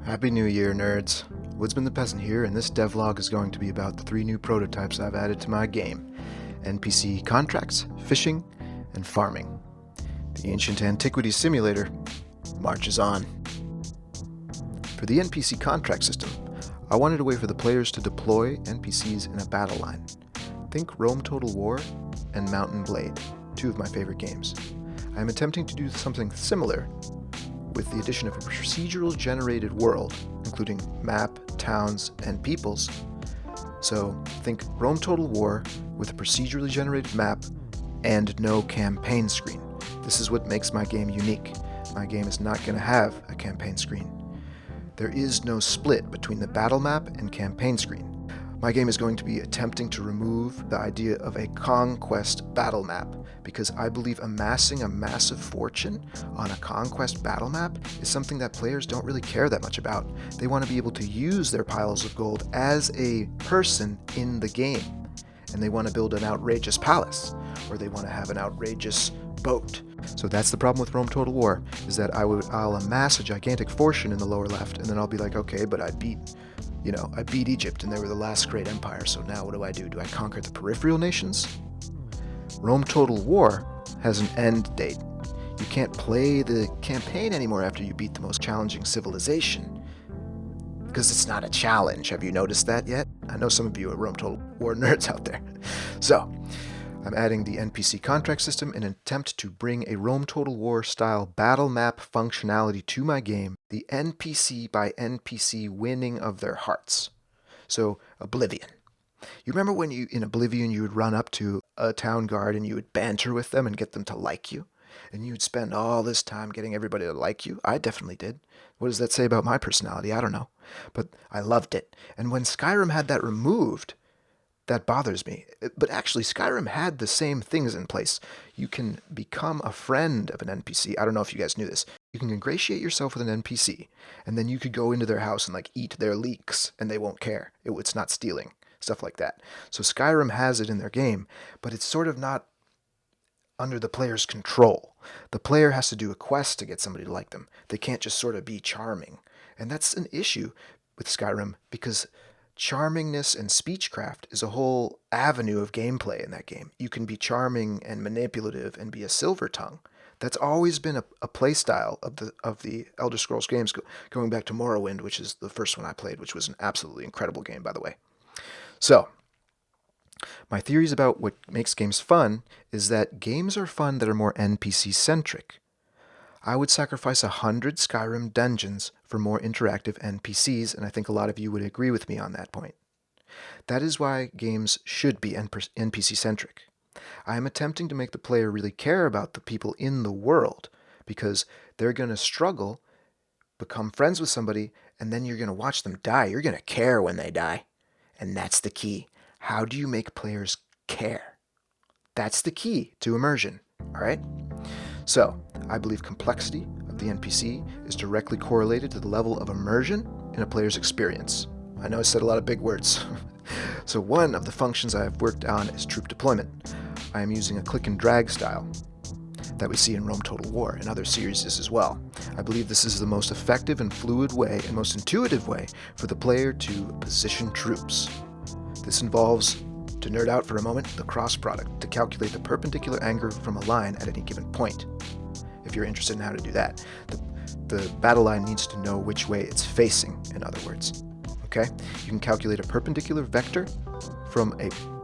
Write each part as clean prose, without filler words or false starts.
Happy New Year, nerds! Woodsman the Peasant here, and this devlog is going to be about the 3 new prototypes I've added to my game: NPC Contracts, Fishing, and Farming. The Ancient Antiquities Simulator marches on. For the NPC Contract system, I wanted a way for the players to deploy NPCs in a battle line. Think rometotalwar and Mount and Blade, 2 of my favorite games. I am attempting to do something similar with the addition of a procedural generated world, including map, towns, and peoples. So think rometotalwar with a procedurally generated map and no campaign screen. This is what makes my game unique. My game is not going to have a campaign screen. There is no split between the battle map and campaign screen. My game is going to be attempting to remove the idea of a conquest battle map, because I believe amassing a massive fortune on a conquest battle map is something that players don't really care that much about. They want to be able to use their piles of gold as a person in the game, and they want to build an outrageous palace, or they want to have an outrageous boat. So that's the problem with Rome Total War, is that I'll amass a gigantic fortune in the lower left, and then I'll be like, okay, but I beat Egypt and they were the last great empire, so now what do? Do I conquer the peripheral nations? Rome Total War has an end date. You can't play the campaign anymore after you beat the most challenging civilization, because it's not a challenge. Have you noticed that yet? I know some of you are Rome Total War nerds out there. So, I'm adding the NPC contract system in an attempt to bring a Rome Total War style battle map functionality to my game, the NPC by NPC winning of their hearts. So, Oblivion. You remember when in Oblivion you would run up to a town guard and you would banter with them and get them to like you? And you would spend all this time getting everybody to like you? I definitely did. What does that say about my personality? I don't know. But I loved it. And when Skyrim had that removed, that bothers me. But actually, Skyrim had the same things in place. You can become a friend of an NPC. I don't know if you guys knew this. You can ingratiate yourself with an NPC, and then you could go into their house and eat their leeks, and they won't care. It's not stealing. Stuff like that. So Skyrim has it in their game, but it's sort of not under the player's control. The player has to do a quest to get somebody to like them. They can't just sort of be charming. And that's an issue with Skyrim, because charmingness and speechcraft is a whole avenue of gameplay in that game. You can be charming and manipulative and be a silver tongue. That's always been a play style of the Elder Scrolls games, going back to Morrowind, which is the first one I played, which was an absolutely incredible game, by the way. So, my theories about what makes games fun is that games are fun that are more NPC centric. I would sacrifice 100 Skyrim dungeons for more interactive NPCs, and I think a lot of you would agree with me on that point. That is why games should be NPC centric. I am attempting to make the player really care about the people in the world, because they're going to struggle, become friends with somebody, and then you're going to watch them die. You're going to care when they die. And that's the key. How do you make players care? That's the key to immersion, all right? So, I believe complexity of the NPC is directly correlated to the level of immersion in a player's experience. I know I said a lot of big words. So one of the functions I have worked on is troop deployment. I am using a click and drag style that we see in Rome Total War and other series as well. I believe this is the most effective and fluid way and most intuitive way for the player to position troops. This involves, to nerd out for a moment, the cross product to calculate the perpendicular angle from a line at any given point. If you're interested in how to do that, the battle line needs to know which way it's facing, in other words. Okay? You can calculate a perpendicular vector from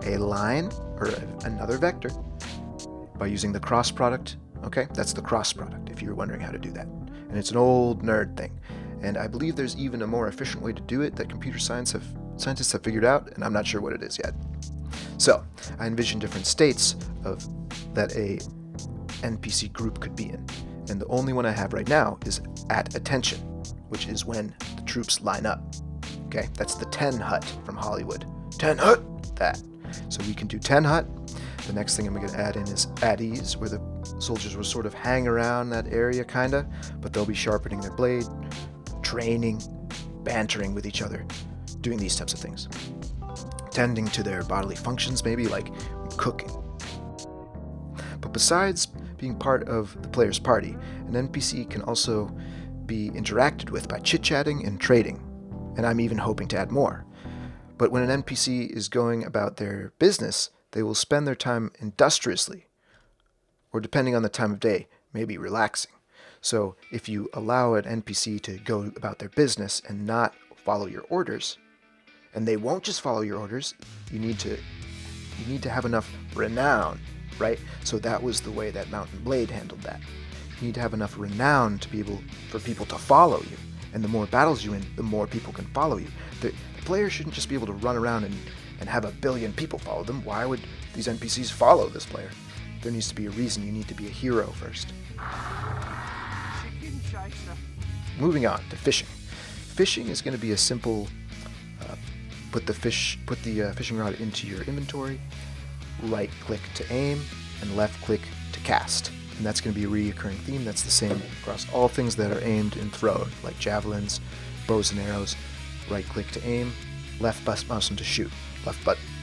a line or another vector by using the cross product. Okay, that's the cross product, if you're wondering how to do that. And it's an old nerd thing. And I believe there's even a more efficient way to do it that computer scientists have figured out, and I'm not sure what it is yet. So, I envision different states that a NPC group could be in. And the only one I have right now is at attention, which is when the troops line up. Okay, that's the 10 hut from Hollywood. 10 hut! That. So we can do 10 hut. The next thing I'm going to add in is at ease, where the soldiers will sort of hang around that area, kinda, but they'll be sharpening their blade, training, bantering with each other, doing these types of things. Tending to their bodily functions, maybe like cooking. But besides being part of the player's party, an NPC can also be interacted with by chit-chatting and trading, and I'm even hoping to add more. But when an NPC is going about their business, they will spend their time industriously, or depending on the time of day, maybe relaxing. So if you allow an NPC to go about their business and not follow your orders, and they won't just follow your orders, you need to have enough renown, right? So that was the way that Mount and Blade handled that. You need to have enough renown to be able for people to follow you. And the more battles you win, the more people can follow you. The player shouldn't just be able to run around and have 1 billion people follow them. Why would these NPCs follow this player? There needs to be a reason. You need to be a hero first. Moving on to fishing. Fishing is going to be a simple put the fishing rod into your inventory, right click to aim, and left click to cast. And that's going to be a recurring theme. That's the same across all things that are aimed and thrown, like javelins, bows and arrows. Right click to aim, left mouse button to shoot.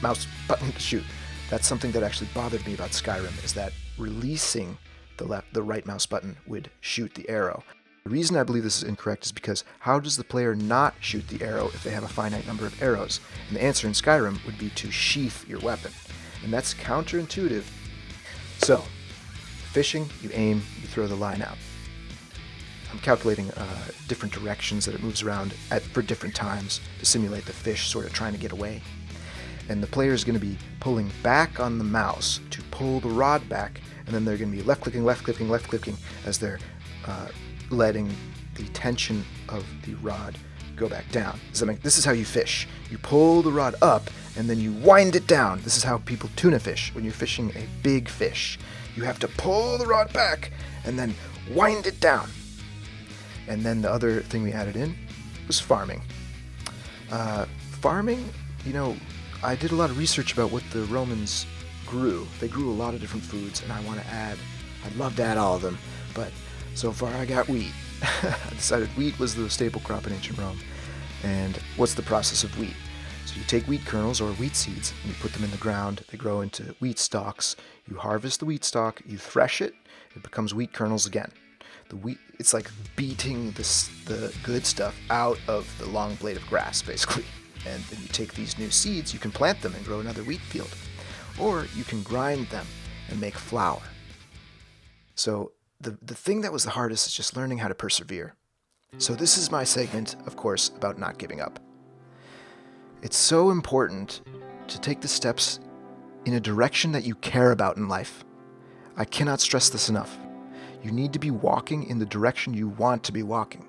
Mouse button to shoot. That's something that actually bothered me about Skyrim, is that releasing the right mouse button would shoot the arrow. The reason I believe this is incorrect is because how does the player not shoot the arrow if they have a finite number of arrows? And the answer in Skyrim would be to sheath your weapon. And that's counterintuitive. So, fishing, you aim, you throw the line out. I'm calculating different directions that it moves around for different times to simulate the fish sort of trying to get away. And the player is going to be pulling back on the mouse to pull the rod back, and then they're going to be left clicking as they're letting the tension of the rod go back down. This is how you fish. You pull the rod up, and then you wind it down. This is how people tuna fish. When you're fishing a big fish, you have to pull the rod back, and then wind it down. And then the other thing we added in was farming. Farming, I did a lot of research about what the Romans grew. They grew a lot of different foods, and I'd love to add all of them, but so far I got wheat. I decided wheat was the staple crop in ancient Rome. And what's the process of wheat? So you take wheat kernels or wheat seeds, and you put them in the ground. They grow into wheat stalks. You harvest the wheat stalk, you thresh it, it becomes wheat kernels again. The wheat, it's like beating the good stuff out of the long blade of grass, basically. And then you take these new seeds, you can plant them and grow another wheat field. Or you can grind them and make flour. So the thing that was the hardest is just learning how to persevere. So this is my segment, of course, about not giving up. It's so important to take the steps in a direction that you care about in life. I cannot stress this enough. You need to be walking in the direction you want to be walking.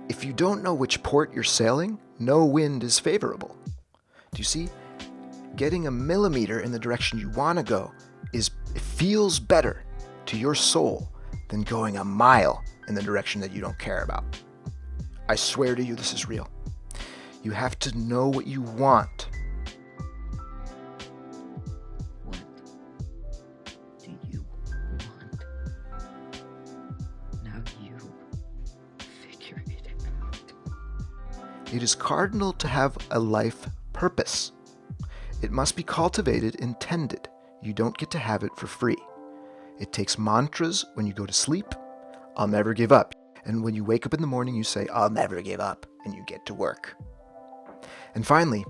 If you don't know which port you're sailing, no wind is favorable. Do you see? Getting a millimeter in the direction you want to go it feels better to your soul than going a mile in the direction that you don't care about. I swear to you, this is real. You have to know what you want. What do you want? Now you figure it out. It is cardinal to have a life purpose. It must be cultivated and tended. You don't get to have it for free. It takes mantras when you go to sleep. I'll never give up. And when you wake up in the morning, you say, I'll never give up, and you get to work. And finally,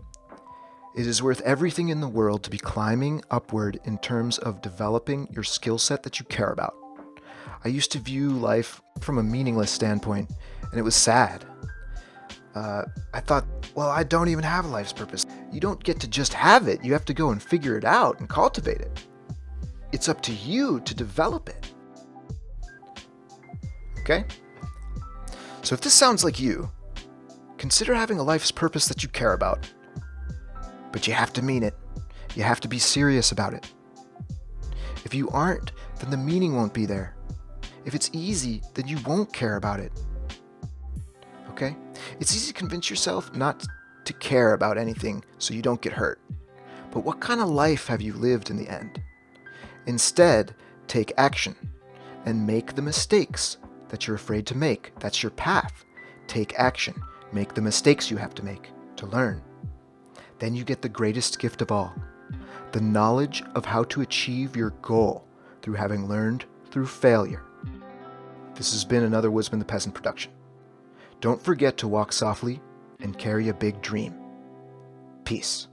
it is worth everything in the world to be climbing upward in terms of developing your skill set that you care about. I used to view life from a meaningless standpoint, and it was sad. I thought, well, I don't even have a life's purpose. You don't get to just have it. You have to go and figure it out and cultivate it. It's up to you to develop it. Okay? So if this sounds like you, consider having a life's purpose that you care about. But you have to mean it. You have to be serious about it. If you aren't, then the meaning won't be there. If it's easy, then you won't care about it. Okay? It's easy to convince yourself not to care about anything so you don't get hurt. But what kind of life have you lived in the end? Instead, take action and make the mistakes that you're afraid to make. That's your path. Take action. Make the mistakes you have to make to learn. Then you get the greatest gift of all, the knowledge of how to achieve your goal through having learned through failure. This has been another Woodsman the Peasant production. Don't forget to walk softly and carry a big dream. Peace.